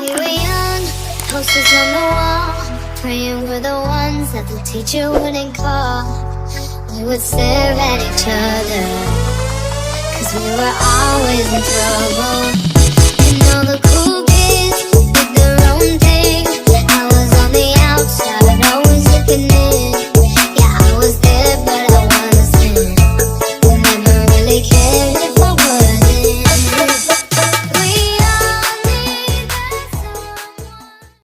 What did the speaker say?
we were young, posters on the wall, praying we're the ones that the teacher wouldn't call. We would stare at each other, cause we were always in trouble. And all the cool